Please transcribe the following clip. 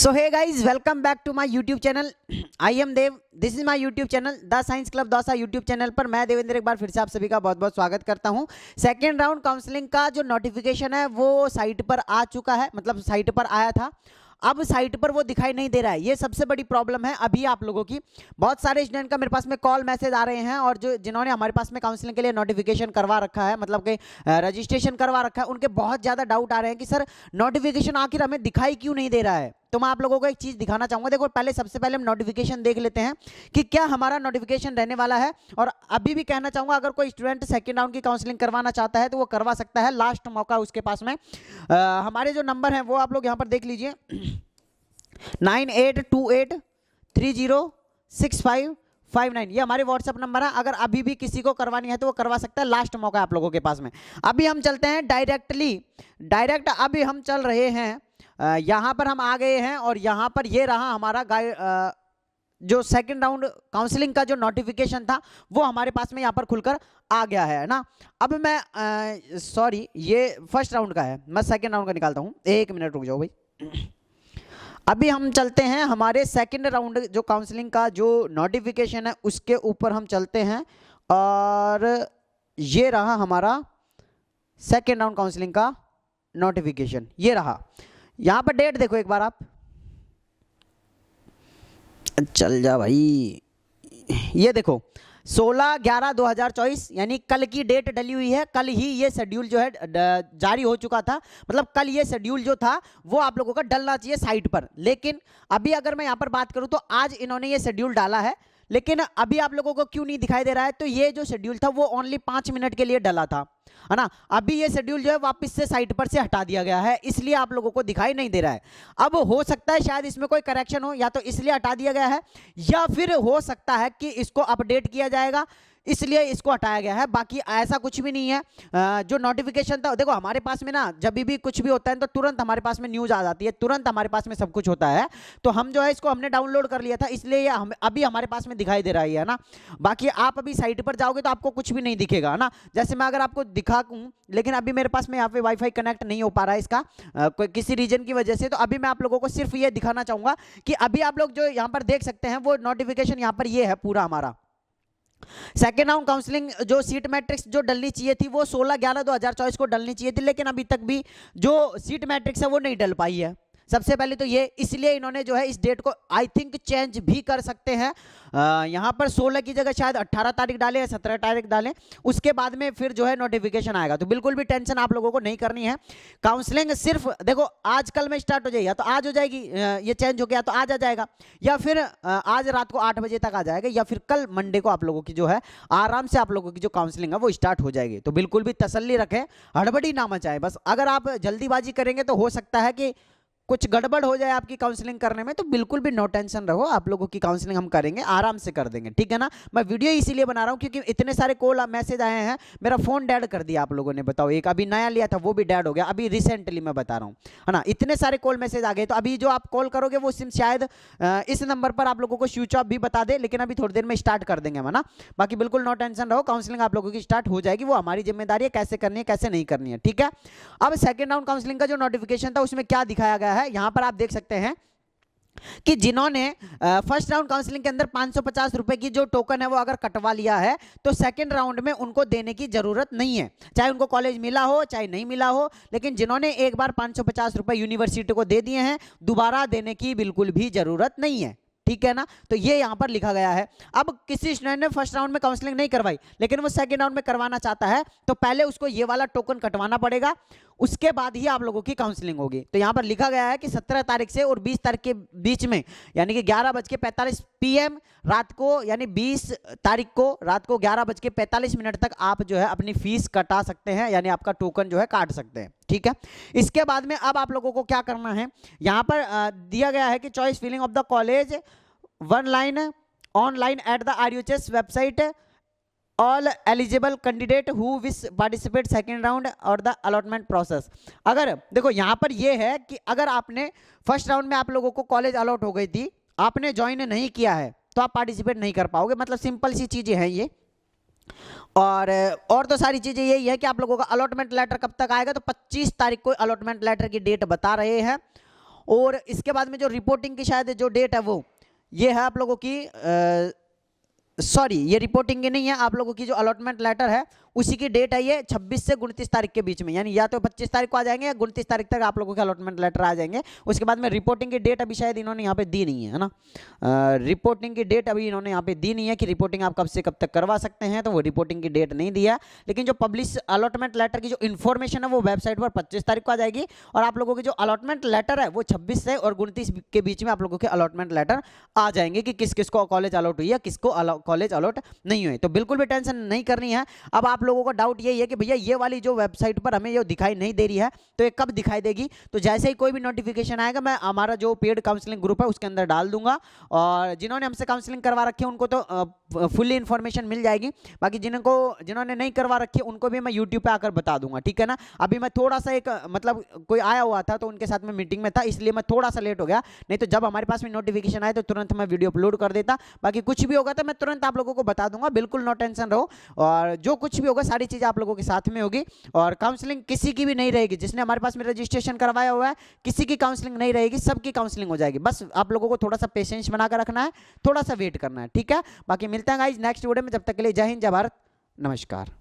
So hey guys, welcome back to my YouTube channel. I am Dev, this is my YouTube channel the science club Dausa. YouTube channel पर मैं देवेंद्र एक बार फिर से आप सभी का बहुत बहुत स्वागत करता हूं। सेकेंड राउंड काउंसलिंग का जो नोटिफिकेशन है वो साइट पर आ चुका है, मतलब साइट पर आया था, अब साइट पर वो दिखाई नहीं दे रहा है। ये सबसे बड़ी प्रॉब्लम है अभी आप लोगों की। बहुत सारे स्टूडेंट का मेरे पास में कॉल मैसेज आ रहे हैं और जो जिन्होंने हमारे पास में काउंसलिंग के लिए नोटिफिकेशन करवा रखा है, मतलब कि रजिस्ट्रेशन करवा रखा है, उनके बहुत ज़्यादा डाउट आ रहे हैं कि सर नोटिफिकेशन आखिर हमें दिखाई क्यों नहीं दे रहा है। तो मैं आप लोगों को एक चीज़ दिखाना चाहूँगा। देखो, सबसे पहले हम नोटिफिकेशन देख लेते हैं कि क्या हमारा नोटिफिकेशन रहने वाला है। और अभी भी कहना चाहूँगा, अगर कोई स्टूडेंट सेकेंड राउंड की काउंसलिंग करवाना चाहता है तो वो करवा सकता है, लास्ट मौका उसके पास में। हमारे जो नंबर हैं वो आप लोग यहाँ पर देख लीजिए, 9828306559। ये हमारे व्हाट्सएप नंबर है। अगर अभी भी किसी को करवानी है तो वो करवा सकता है, लास्ट मौका है आप लोगों के पास में। अभी हम चलते हैं डायरेक्ट अभी हम चल रहे हैं, यहाँ पर हम आ गए हैं और यहाँ पर ये रहा हमारा जो सेकंड राउंड काउंसलिंग का जो नोटिफिकेशन था वो हमारे पास में यहाँ पर खुलकर आ गया है ना। अब मैं सॉरी, ये फर्स्ट राउंड का है, मैं सेकंड राउंड का निकालता हूँ। एक मिनट रुक जाओ भाई। अभी हम चलते हैं हमारे सेकंड राउंड जो काउंसलिंग का जो नोटिफिकेशन है उसके ऊपर हम चलते हैं, और ये रहा हमारा सेकंड राउंड काउंसलिंग का नोटिफिकेशन। ये रहा, यहां पर डेट देखो एक बार आप, चल जा भाई। ये देखो 16/11/2024, यानी कल की डेट डली हुई है। कल ही ये शेड्यूल जो है जारी हो चुका था, मतलब कल ये शेड्यूल जो था वो आप लोगों का डलना चाहिए साइट पर। लेकिन अभी अगर मैं यहाँ पर बात करूँ तो आज इन्होंने ये शेड्यूल डाला है, लेकिन अभी आप लोगों को क्यों नहीं दिखाई दे रहा है? तो ये जो शेड्यूल था वो ओनली 5 मिनट के लिए डला था, है ना। अभी ये शेड्यूल जो है वापस से साइट पर से हटा दिया गया है, इसलिए आप लोगों को दिखाई नहीं दे रहा है। अब हो सकता है शायद इसमें कोई करेक्शन हो, या तो इसलिए हटा दिया गया है, या फिर हो सकता है कि इसको अपडेट किया जाएगा इसलिए इसको हटाया गया है। बाकी ऐसा कुछ भी नहीं है। जो नोटिफिकेशन था, देखो हमारे पास में ना जब भी कुछ भी होता है तो तुरंत हमारे पास में न्यूज़ आ जाती है, तुरंत हमारे पास में सब कुछ होता है। तो हम जो है इसको हमने डाउनलोड कर लिया था, इसलिए ये अभी हमारे पास में दिखाई दे रहा है ना। बाकी आप अभी साइट पर जाओगे तो आपको कुछ भी नहीं दिखेगा ना। जैसे मैं अगर आपको दिखाऊं, लेकिन अभी मेरे पास में यहाँ पे वाईफाई कनेक्ट नहीं हो पा रहा है इसका कोई किसी रीजन की वजह से। तो अभी मैं आप लोगों को सिर्फ ये दिखाना चाहूँगा कि अभी आप लोग जो यहाँ पर देख सकते हैं वो नोटिफिकेशन यहाँ पर ये है पूरा हमारा। सेकेंड राउंड काउंसलिंग जो सीट मैट्रिक्स जो डलनी चाहिए थी वो 16/11/2024 को डलनी चाहिए थी, लेकिन अभी तक भी जो सीट मैट्रिक्स है वो नहीं डल पाई है। सबसे पहले तो ये, इसलिए इन्होंने जो है इस डेट को आई थिंक चेंज भी कर सकते हैं। यहाँ पर 16 की जगह शायद 18 तारीख डालें या 17 तारीख डालें, उसके बाद में फिर जो है नोटिफिकेशन आएगा। तो बिल्कुल भी टेंशन आप लोगों को नहीं करनी है। काउंसलिंग सिर्फ देखो आज कल में स्टार्ट हो जाएगी, या तो आज हो जाएगी, ये चेंज हो गया तो आज आ जाएगा, या फिर आज रात को 8 बजे तक आ जाएगा, या फिर कल मंडे को आप लोगों की जो है आराम से आप लोगों की जो काउंसलिंग है वो स्टार्ट हो जाएगी। तो बिल्कुल भी तसल्ली रखें, हड़बड़ी ना मचाएं। बस अगर आप जल्दीबाजी करेंगे तो हो सकता है कि कुछ गड़बड़ हो जाए आपकी काउंसलिंग करने में। तो बिल्कुल भी नो टेंशन रहो, आप लोगों की काउंसलिंग हम करेंगे, आराम से कर देंगे, ठीक है ना। मैं वीडियो इसीलिए बना रहा हूं क्योंकि इतने सारे कॉल मैसेज आए हैं, मेरा फोन डेड कर दिया आप लोगों ने। बताओ, एक अभी नया लिया था वो भी डेड हो गया, अभी रिसेंटली मैं बता रहा हूं, है ना। इतने सारे कॉल मैसेज आ गए, तो अभी जो आप कॉल करोगे वो सिम शायद इस नंबर पर आप लोगों को स्विच ऑफ भी बता दे, लेकिन अभी थोड़ी देर में स्टार्ट कर देंगे, है ना। बाकी बिल्कुल नो टेंशन रहो, काउंसलिंग आप लोगों की स्टार्ट हो जाएगी, वो हमारी जिम्मेदारी है कैसे करनी है कैसे नहीं करनी है, ठीक है। अब सेकेंड राउंड काउंसलिंग का जो नोटिफिकेशन था उसमें क्या दिखाया गया है, यहां पर आप देख सकते हैं कि जिन्होंने फर्स्ट राउंड काउंसलिंग के अंदर 550 रुपए की जो टोकन है वो अगर कटवा लिया है तो सेकंड राउंड में उनको देने की जरूरत नहीं है, चाहे उनको कॉलेज मिला हो चाहे नहीं मिला हो। लेकिन जिन्होंने एक बार 550 रुपए यूनिवर्सिटी को दे दिए हैं, दोबारा देने की बिल्कुल भी जरूरत नहीं है, ठीक है ना। तो ये यहां पर लिखा गया है। अब किसी स्टूडेंट ने फर्स्ट राउंड में काउंसलिंग नहीं करवाई लेकिन वो सेकंड राउंड में करवाना चाहता है, तो पहले उसको ये वाला टोकन कटवाना पड़ेगा, उसके बाद ही आप लोगों की काउंसलिंग होगी। तो यहां पर लिखा गया है कि 17 तारीख से और 20 तारीख के बीच में, यानी कि 11:45 PM रात को, यानी 20 तारीख को रात को 11:45 तक आप जो है अपनी फीस कटा सकते हैं, यानी आपका टोकन जो है काट सकते हैं, ठीक है। इसके बाद में अब आप लोगों को क्या करना है, यहां पर दिया गया है कि choice filling of the college one line online at the RUHS website, all eligible candidate who wish participate second round और द अलॉटमेंट प्रोसेस। अगर देखो यहाँ पर ये है कि अगर आपने फर्स्ट राउंड में आप लोगों को कॉलेज अलॉट हो गई थी, आपने ज्वाइन नहीं किया है तो आप पार्टिसिपेट नहीं कर पाओगे, मतलब सिंपल सी चीजें हैं ये। और तो सारी चीजें यही है कि आप लोगों का अलॉटमेंट लेटर कब तक आएगा, तो 25 तारीख को अलॉटमेंट लेटर की डेट बता रहे हैं। और इसके बाद में जो रिपोर्टिंग की शायद जो डेट है वो ये है आप लोगों की सॉरी ये रिपोर्टिंग की नहीं है, आप लोगों की जो अलॉटमेंट लेटर है उसी की डेट है ये 26 से 29 तारीख के बीच में, यानी या तो 25 तारीख को आ जाएंगे या 29 तारीख तक आप लोगों के अलॉटमेंट लेटर आ जाएंगे। उसके बाद में रिपोर्टिंग की डेट अभी शायद इन्होंने यहाँ पे दी नहीं है ना, रिपोर्टिंग की डेट अभी इन्होंने यहाँ पे दी नहीं है कि रिपोर्टिंग आप कब से कब तक करवा सकते हैं, तो वो रिपोर्टिंग की डेट नहीं दिया। लेकिन जो पब्लिश अलॉटमेंट लेटर की जो इन्फॉर्मेशन है वो वेबसाइट पर 25 तारीख को आ जाएगी और आप लोगों के जो अलॉटमेंट लेटर है वो 26 से और 29 के बीच में आप लोगों के अलॉटमेंट लेटर आ जाएंगे कि किस किस को कॉलेज अलॉट हुई है, किसको कॉलेज अलॉट नहीं हुई। तो बिल्कुल भी टेंशन नहीं करनी है। अब आप लोगों को डाउट यही है कि भैया ये वाली जो वेबसाइट पर हमें ये दिखाई नहीं दे रही है तो ये कब दिखाई देगी, तो जैसे ही कोई भी नोटिफिकेशन आएगा मैं हमारा जो पेड काउंसलिंग ग्रुप है उसके अंदर डाल दूंगा और जिन्होंने हमसे काउंसलिंग करवा रखी है उनको तो फुल्ली इन्फॉर्मेशन मिल जाएगी, बाकी जिन्होंने नहीं करवा रखी है उनको भी मैं यूट्यूब पे आकर बता दूंगा, ठीक है ना। अभी मैं थोड़ा सा एक मतलब कोई आया हुआ था तो उनके साथ में मीटिंग में था इसलिए मैं थोड़ा सा लेट हो गया, नहीं तो जब हमारे पास में नोटिफिकेशन आए तो तुरंत मैं वीडियो अपलोड कर देता। बाकी कुछ भी होगा तो मैं तुरंत आप लोगों को बता दूंगा, बिल्कुल नो टेंशन रहो। और जो कुछ भी होगा सारी चीजें आप लोगों के साथ में होगी और काउंसलिंग किसी की भी नहीं रहेगी, जिसने हमारे पास में रजिस्ट्रेशन करवाया हुआ है किसी की काउंसलिंग नहीं रहेगी, सबकी काउंसलिंग हो जाएगी। बस आप लोगों को थोड़ा सा पेशेंस बनाकर रखना है, थोड़ा सा वेट करना है, ठीक है। बाकी मिलते हैं गाइस नेक्स्ट वीडियो में, जब तक के लिए जय हिंद, जय भारत, नमस्कार।